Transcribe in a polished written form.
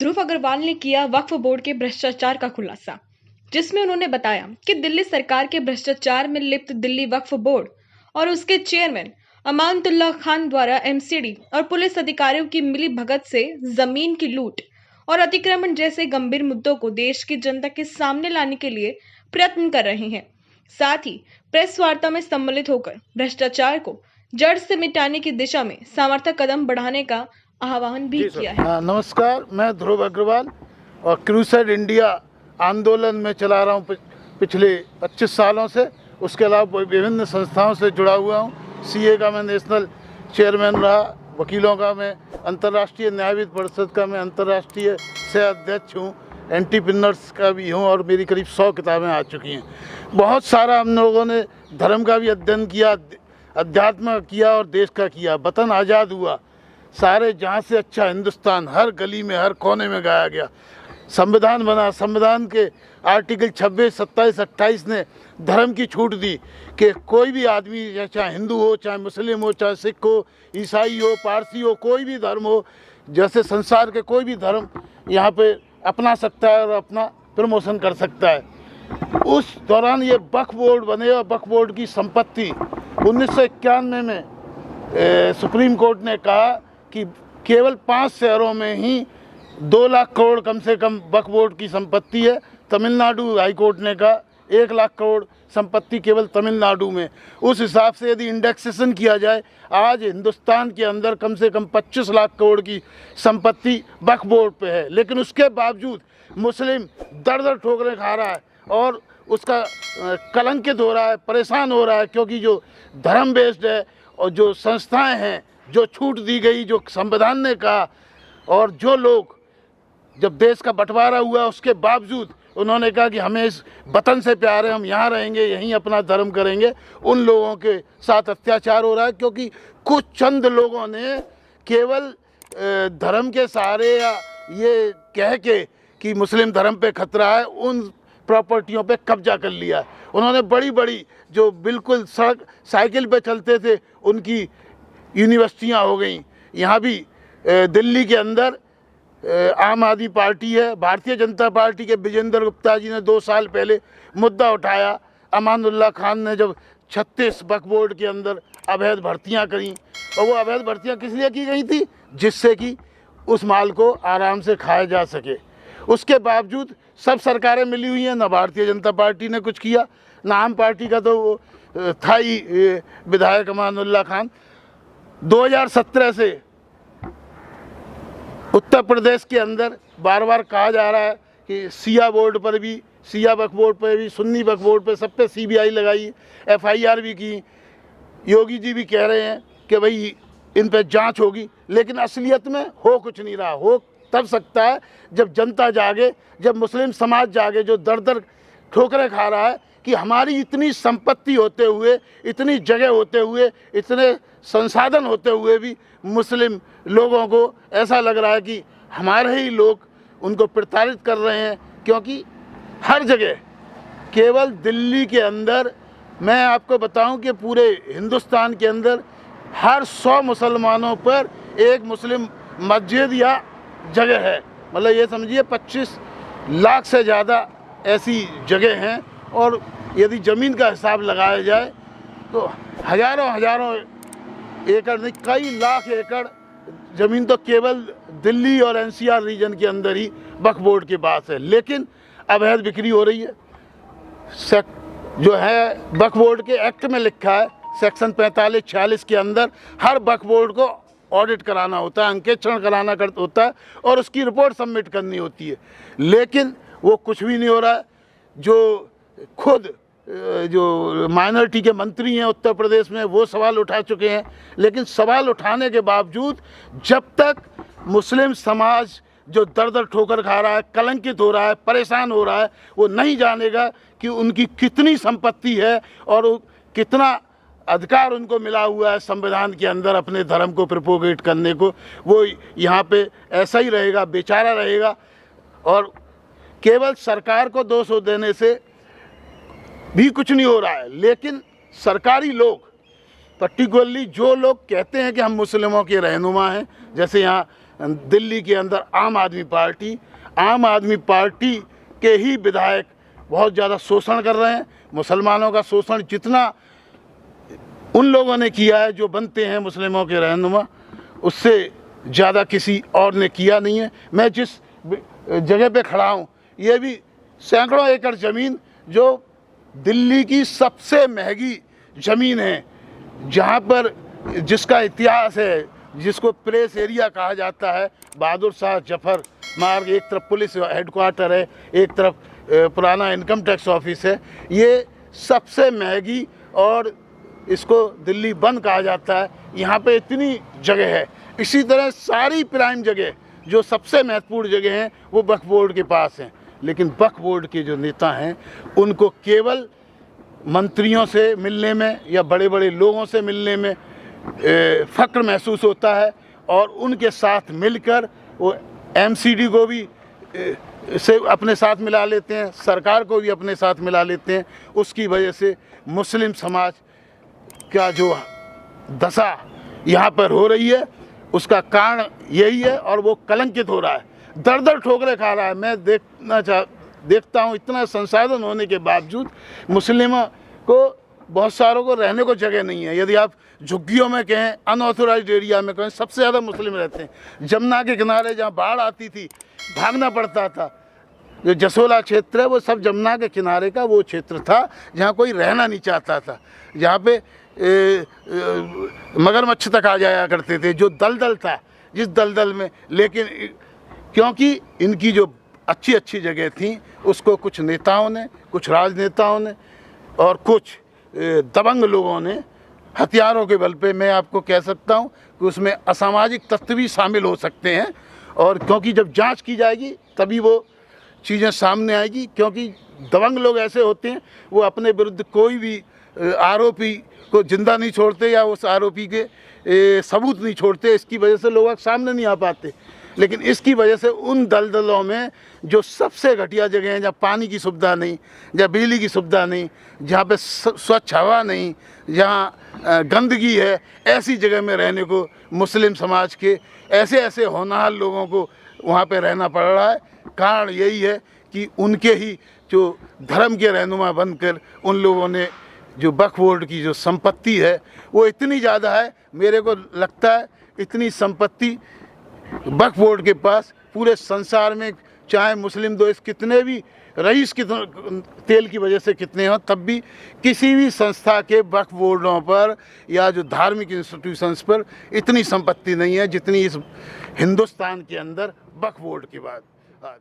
ध्रुव अग्रवाल ने किया वक्फ बोर्ड के भ्रष्टाचार का खुलासा, जिसमें उन्होंने बताया कि दिल्ली सरकार के भ्रष्टाचार में लिप्त दिल्ली वक्फ बोर्ड और उसके चेयरमैन अमानतुल्लाह खान द्वारा एमसीडी और पुलिस अधिकारियों की मिली भगत से जमीन की लूट और अतिक्रमण जैसे गंभीर मुद्दों को देश की जनता के सामने लाने के लिए प्रयत्न कर रहे हैं। साथ ही प्रेस वार्ता में सम्मिलित होकर भ्रष्टाचार को जड़ से मिटाने की दिशा में सामर्थ्य कदम बढ़ाने का आह्वान भी किया है। नमस्कार, मैं ध्रुव अग्रवाल और क्रूसेड इंडिया आंदोलन में चला रहा हूँ पिछले 25 सालों से। उसके अलावा विभिन्न संस्थाओं से जुड़ा हुआ हूँ। सीए का मैं नेशनल चेयरमैन रहा, वकीलों का मैं अंतर्राष्ट्रीय न्यायविद परिषद का मैं अंतर्राष्ट्रीय सह अध्यक्ष हूँ, एंटीप्रेन्योर्स का भी हूँ और मेरी करीब 100 किताबें आ चुकी हैं। बहुत सारा हम लोगों ने धर्म का भी अध्ययन किया, अध्यात्म किया और देश का किया। वतन आज़ाद हुआ, सारे जहाँ से अच्छा हिंदुस्तान हर गली में हर कोने में गाया गया। संविधान बना, संविधान के आर्टिकल 26, 27, 28 ने धर्म की छूट दी कि कोई भी आदमी, चाहे हिंदू हो, चाहे मुस्लिम हो, चाहे सिख हो, ईसाई हो, पारसी हो, कोई भी धर्म हो, जैसे संसार के कोई भी धर्म यहाँ पे अपना सकता है और अपना प्रमोशन कर सकता है। उस दौरान ये वक्फ बोर्ड बने और वक्फ बोर्ड की संपत्ति 1991 में सुप्रीम कोर्ट ने कहा कि केवल 5 शहरों में ही 2 लाख करोड़ कम से कम वक्फ बोर्ड की संपत्ति है। तमिलनाडु हाई कोर्ट ने कहा 1 लाख करोड़ संपत्ति केवल तमिलनाडु में। उस हिसाब से यदि इंडेक्सेशन किया जाए, आज हिंदुस्तान के अंदर कम से कम 25 लाख करोड़ की संपत्ति वक्फ बोर्ड पे है। लेकिन उसके बावजूद मुस्लिम दर ठोकरें खा रहा है और उसका कलंकित हो रहा है, परेशान हो रहा है, क्योंकि जो धर्म बेस्ड है और जो संस्थाएं हैं, जो छूट दी गई, जो संविधान ने कहा, और जो लोग जब देश का बंटवारा हुआ उसके बावजूद उन्होंने कहा कि हमें इस वतन से प्यार है, हम यहाँ रहेंगे, यहीं अपना धर्म करेंगे, उन लोगों के साथ अत्याचार हो रहा है। क्योंकि कुछ चंद लोगों ने केवल धर्म के सहारे या ये कह के कि मुस्लिम धर्म पे खतरा है, उन प्रॉपर्टियों पे कब्जा कर लिया है। उन्होंने बड़ी बड़ी जो बिल्कुल सड़क साइकिल पे चलते थे उनकी यूनिवर्सिटियाँ हो गई। यहाँ भी दिल्ली के अंदर आम आदमी पार्टी है, भारतीय जनता पार्टी के विजेंद्र गुप्ता जी ने 2 साल पहले मुद्दा उठाया। अमानुल्लाह खान ने जब 36 वक्फ बोर्ड के अंदर अवैध भर्तियां करी, और वो अवैध भर्तियां किस लिए की गई थी? जिससे कि उस माल को आराम से खाया जा सके। उसके बावजूद सब सरकारें मिली हुई हैं, ना भारतीय जनता पार्टी ने कुछ किया, ना आम पार्टी का तो वो था ही विधायक अमानुल्लाह खान। 2017 से उत्तर प्रदेश के अंदर बार बार कहा जा रहा है कि सिया बोर्ड पर भी, सिया वक्फ बोर्ड पर भी, सुन्नी वक्फ बोर्ड पर, सब पे सीबीआई लगाई, एफआईआर भी की। योगी जी भी कह रहे हैं कि भाई इन पे जांच होगी, लेकिन असलियत में हो कुछ नहीं रहा। हो तब सकता है जब जनता जागे, जब मुस्लिम समाज जागे, जो दर ठोकरें खा रहा है कि हमारी इतनी संपत्ति होते हुए, इतनी जगह होते हुए, इतने संसाधन होते हुए भी मुस्लिम लोगों को ऐसा लग रहा है कि हमारे ही लोग उनको प्रताड़ित कर रहे हैं। क्योंकि हर जगह, केवल दिल्ली के अंदर, मैं आपको बताऊं कि पूरे हिंदुस्तान के अंदर हर 100 मुसलमानों पर एक मुस्लिम मस्जिद या जगह है। मतलब ये समझिए 25 लाख से ज़्यादा ऐसी जगह हैं। और यदि ज़मीन का हिसाब लगाया जाए तो हज़ारों एकड़ नहीं, कई लाख एकड़ ज़मीन तो केवल दिल्ली और एनसीआर रीजन के अंदर ही वक्फ बोर्ड के पास है। लेकिन अवैध बिक्री हो रही है। जो है वक्फ बोर्ड के एक्ट में लिखा है, सेक्शन 45-46 के अंदर हर वक्फ बोर्ड को ऑडिट कराना होता है, अंकेक्षण कराना होता है और उसकी रिपोर्ट सबमिट करनी होती है। लेकिन वो कुछ भी नहीं हो रहा है। जो खुद जो माइनॉरिटी के मंत्री हैं उत्तर प्रदेश में, वो सवाल उठा चुके हैं। लेकिन सवाल उठाने के बावजूद जब तक मुस्लिम समाज जो दर ठोकर खा रहा है, कलंकित हो रहा है, परेशान हो रहा है, वो नहीं जानेगा कि उनकी कितनी संपत्ति है और कितना अधिकार उनको मिला हुआ है संविधान के अंदर अपने धर्म को प्रोपोगेट करने को, वो यहाँ पे ऐसा ही रहेगा, बेचारा रहेगा। और केवल सरकार को दोष देने से भी कुछ नहीं हो रहा है। लेकिन सरकारी लोग, पर्टिकुलरली जो लोग कहते हैं कि हम मुस्लिमों के रहनुमा हैं, जैसे यहाँ दिल्ली के अंदर आम आदमी पार्टी के ही विधायक बहुत ज़्यादा शोषण कर रहे हैं। मुसलमानों का शोषण जितना उन लोगों ने किया है जो बनते हैं मुस्लिमों के रहनुमा, उससे ज़्यादा किसी और ने किया नहीं है। मैं जिस जगह पे खड़ा हूँ, ये भी सैकड़ों एकड़ ज़मीन जो दिल्ली की सबसे महंगी ज़मीन है, जहाँ पर जिसका इतिहास है, जिसको प्रेस एरिया कहा जाता है, बहादुर शाह जफर मार्ग, एक तरफ पुलिस हेडक्वार्टर है, एक तरफ पुराना इनकम टैक्स ऑफिस है। ये सबसे महंगी और इसको दिल्ली बंद कहा जाता है। यहाँ पे इतनी जगह है। इसी तरह सारी प्राइम जगह जो सबसे महत्वपूर्ण जगह हैं वो वक्फ बोर्ड के पास हैं, लेकिन वक्फ बोर्ड के जो नेता हैं उनको केवल मंत्रियों से मिलने में या बड़े बड़े लोगों से मिलने में फ़ख्र महसूस होता है, और उनके साथ मिलकर वो एमसीडी को भी से अपने साथ मिला लेते हैं, सरकार को भी अपने साथ मिला लेते हैं। उसकी वजह से मुस्लिम समाज का जो दशा यहाँ पर हो रही है उसका कारण यही है, और वो कलंकित हो रहा है, दर दर ठोकरे खा रहा है। मैं देखता हूँ इतना संसाधन होने के बावजूद मुस्लिमों को, बहुत सारों को रहने को जगह नहीं है। यदि आप झुग्गियों में कहें, अनऑथोराइज्ड एरिया में कहें, सबसे ज़्यादा मुस्लिम रहते हैं। जमुना के किनारे जहाँ बाढ़ आती थी भागना पड़ता था। जो जसोला क्षेत्र है वो सब जमुना के किनारे का वो क्षेत्र था जहाँ कोई रहना नहीं चाहता था, जहाँ पे मगरमच्छ तक आ जाया करते थे, जो दलदल था जिस दलदल में। लेकिन क्योंकि इनकी जो अच्छी अच्छी जगह थी उसको कुछ नेताओं ने, कुछ राजनेताओं ने और कुछ दबंग लोगों ने हथियारों के बल पे, मैं आपको कह सकता हूँ कि उसमें असामाजिक तत्व भी शामिल हो सकते हैं। और क्योंकि जब जांच की जाएगी तभी वो चीज़ें सामने आएगी, क्योंकि दबंग लोग ऐसे होते हैं वो अपने विरुद्ध कोई भी आरोपी को जिंदा नहीं छोड़ते या उस आरोपी के सबूत नहीं छोड़ते। इसकी वजह से लोग सामने नहीं आ पाते। लेकिन इसकी वजह से उन दलदलों में जो सबसे घटिया जगह हैं, जहाँ पानी की सुविधा नहीं, जहाँ बिजली की सुविधा नहीं, जहाँ पे स्वच्छ हवा नहीं, जहाँ गंदगी है, ऐसी जगह में रहने को मुस्लिम समाज के ऐसे होनहार लोगों को वहाँ पे रहना पड़ रहा है। कारण यही है कि उनके ही जो धर्म के रहनुमा बनकर उन लोगों ने जो वक्फ बोर्ड की जो संपत्ति है वो इतनी ज़्यादा है, मेरे को लगता है इतनी संपत्ति वक्फ बोर्ड के पास पूरे संसार में, चाहे मुस्लिम देश कितने भी रईस कितने तेल की वजह से कितने हों, तब भी किसी भी संस्था के वक्फ बोर्डों पर या जो धार्मिक इंस्टीट्यूशंस पर इतनी संपत्ति नहीं है जितनी इस हिंदुस्तान के अंदर वक्फ बोर्ड के बाद आज।